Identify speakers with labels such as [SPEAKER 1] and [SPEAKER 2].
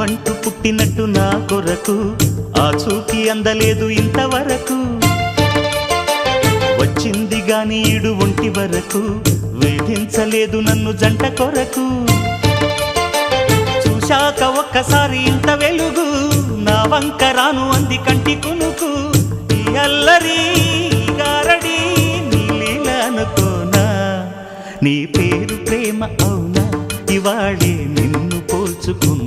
[SPEAKER 1] నువ్వంటూ పుట్టినట్టు నా కొరకు ఆ చూకి అందలేదు ఇంతవరకు వచ్చింది గాని ఈడు ఒంటి వరకు వేధించలేదు నన్ను జంట కొరకు చూశాక ఒక్కసారి ఇంత వెలుగు నా వంక రాను అంది కంటి కునుకు ఈ అల్లరి గారడి నీ లీల అనుకోనా నీ పేరు ప్రేమ అవునా ఇవాళే నిన్ను పోల్చుకున్నా